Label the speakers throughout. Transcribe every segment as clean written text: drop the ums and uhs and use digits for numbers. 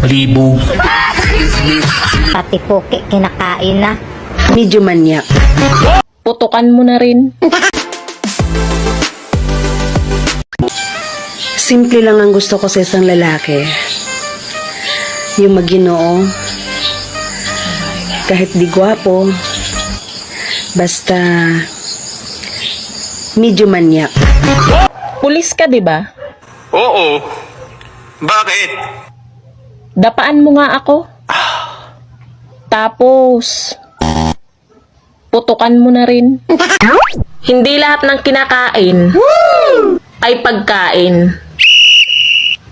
Speaker 1: Malibo.
Speaker 2: Pati poke kinakain na.
Speaker 3: Medyo manyak.
Speaker 4: Putukan mo na rin.
Speaker 3: Simple lang ang gusto ko sa isang lalaki. Yung maginoo. Kahit di gwapo. Basta medyo manyak.
Speaker 4: Pulis ka, di ba?
Speaker 1: Oo. Bakit?
Speaker 4: Dapaan mo nga ako. Tapos, putukan mo na rin. Hindi lahat ng kinakain ay pagkain.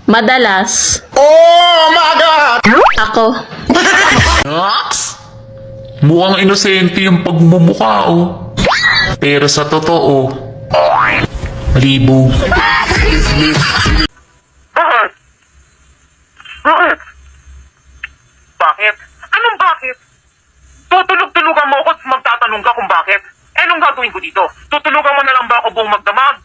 Speaker 4: Madalas,
Speaker 1: Oh my God!
Speaker 4: ako.
Speaker 1: Mukhang inosente yung pagmumukha, oh. Pero sa totoo, malibo.
Speaker 5: Bakit? Bakit? Bakit? Anong bakit? Tutulog-tulugan mo ako at magtatanong ka kung bakit? Eh, anong gagawin ko dito? Tutulugan mo na lang ba ako buong magdamag?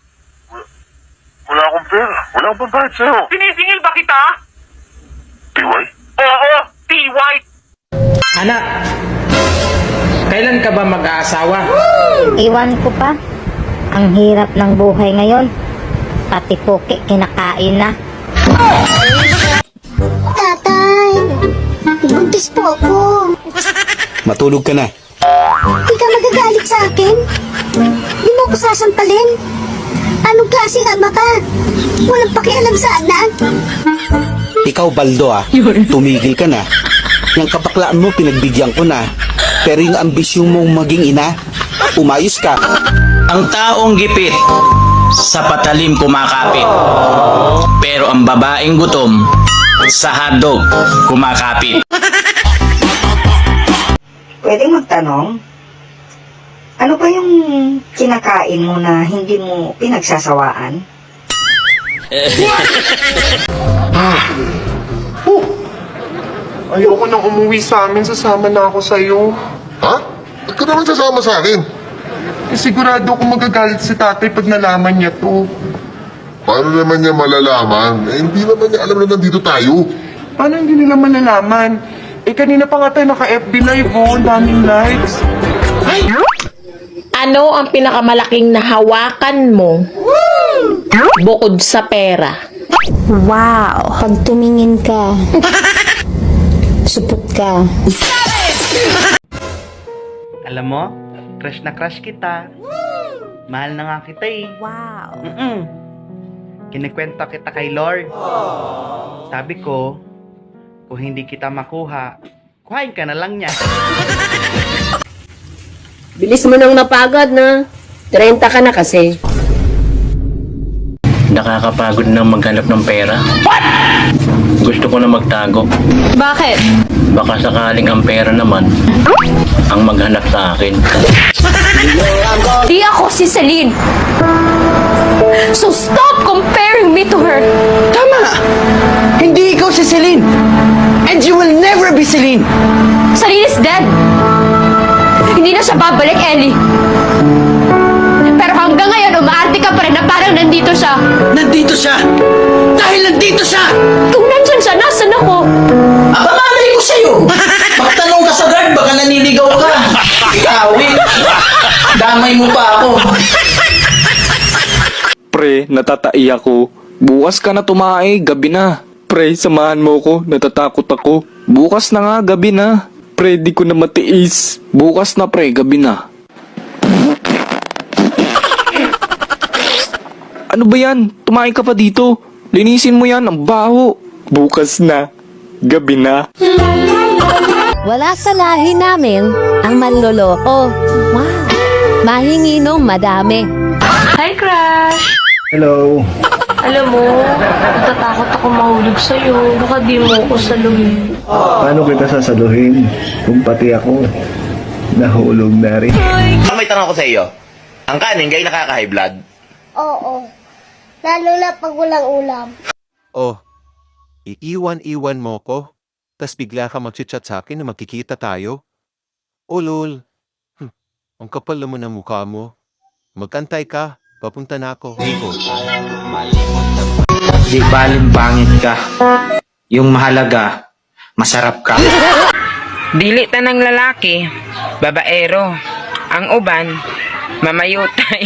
Speaker 5: Wala akong pera. Wala akong pambayad sa'yo. Sinisingil ba kita? TY? Oo, TY.
Speaker 6: Anak, kailan ka ba mag-aasawa?
Speaker 2: Iwan ko pa. Ang hirap ng buhay ngayon. Pati poke kinakain na.
Speaker 7: Tatay, buntis po ako.
Speaker 8: Matulog ka na.
Speaker 7: Hindi ka magagalit sa akin. Hindi mo ako sasampalin. Anong klaseng ama ka? Walang pakialam sa anak.
Speaker 8: Ikaw, Baldo, tumigil ka na. Yung kapaklaan mo, pinagbigyan ko na. Pero yung ambisyon mong maging ina, umayos ka.
Speaker 9: Ang taong gipit, sa patalim kumakapit. Pero ang babaeng gutom, sa hotdog kumakapit.
Speaker 10: Pwede magtanong, ano ba yung kinakain mo na hindi mo pinagsasawaan?
Speaker 5: Ayoko nang umuwi sa amin. Sasama na ako sa'yo.
Speaker 11: Ha? Ba't ka naman sasama sa akin?
Speaker 5: Eh, sigurado ako magagalit si tatay pag nalaman niya to.
Speaker 11: Paano naman niya malalaman? Eh, hindi naman niya alam na nandito tayo.
Speaker 5: Paano hindi nila malalaman? Eh, kanina pa nga tayo naka-FB live, oh. Ang daming likes.
Speaker 4: Ano ang pinakamalaking nahawakan mo? Bukod sa pera.
Speaker 2: Wow! Pag tumingin ka, supot ka.
Speaker 6: Alam mo, crush na crush kita. Mahal na nga kita eh.
Speaker 2: Wow!
Speaker 6: Kinikwento kita kay Lord. Sabi ko, kung hindi kita makuha, kuhain ka na lang niya.
Speaker 3: Bilis mo nang napagod na. 30 ka na kasi.
Speaker 9: Nakakapagod na maghanap ng pera. What? Gusto ko na magtago.
Speaker 4: Bakit?
Speaker 9: Baka sakaling ang pera naman ang maghanap sa akin.
Speaker 4: Di ako si Celine. So stop comparing me to her.
Speaker 6: Tama! Hindi ikaw si Celine. And you will never be Celine.
Speaker 4: Celine is dead. Hindi na siya babalik, Ellie. Pero hanggang ngayon, umaarte ka pa rin na parang nandito siya.
Speaker 6: Nandito siya! Dahil nandito siya!
Speaker 4: Kung nandyan siya, nasan ako?
Speaker 6: Mamamali ko sa'yo! Magtanong ka sa guard, baka naniligaw ka! Ikawi! Damay mo pa ako!
Speaker 12: Pre, natatai ako. Bukas ka na tumae, gabi na. Pre, samahan mo ko, natatakot ako. Bukas na nga, gabi na. Pre, di ko na matiis. Bukas na pre, gabi na. Ano ba yan? Tumae ka pa dito. Linisin mo yan, ang baho. Bukas na, gabi na.
Speaker 2: Wala sa lahi namin ang manloloko. Wow! Mahinginom madami.
Speaker 4: Hi, Crush!
Speaker 6: Hello!
Speaker 4: Alam mo, natatakot ako mahulog sa'yo. Baka di mo ako saluhin.
Speaker 6: Paano kita sasaluhin kung pati ako nahulog na rin?
Speaker 9: May tanong ko sa iyo. Ang kanin gay nakaka-high blood?
Speaker 7: Oo. Lalo na pag walang ulam.
Speaker 13: Oh, iiwan-iwan mo ko, tas bigla ka mag-chat sa akin na magkikita tayo? Oh, lol. Ang kapal naman ng mukha mo. Magkantay ka, papunta na ako.
Speaker 6: Di baling pangit ka. Yung mahalaga,
Speaker 14: masarap ka. Dili tanang lalaki, babaero. Ang uban, mamayutay.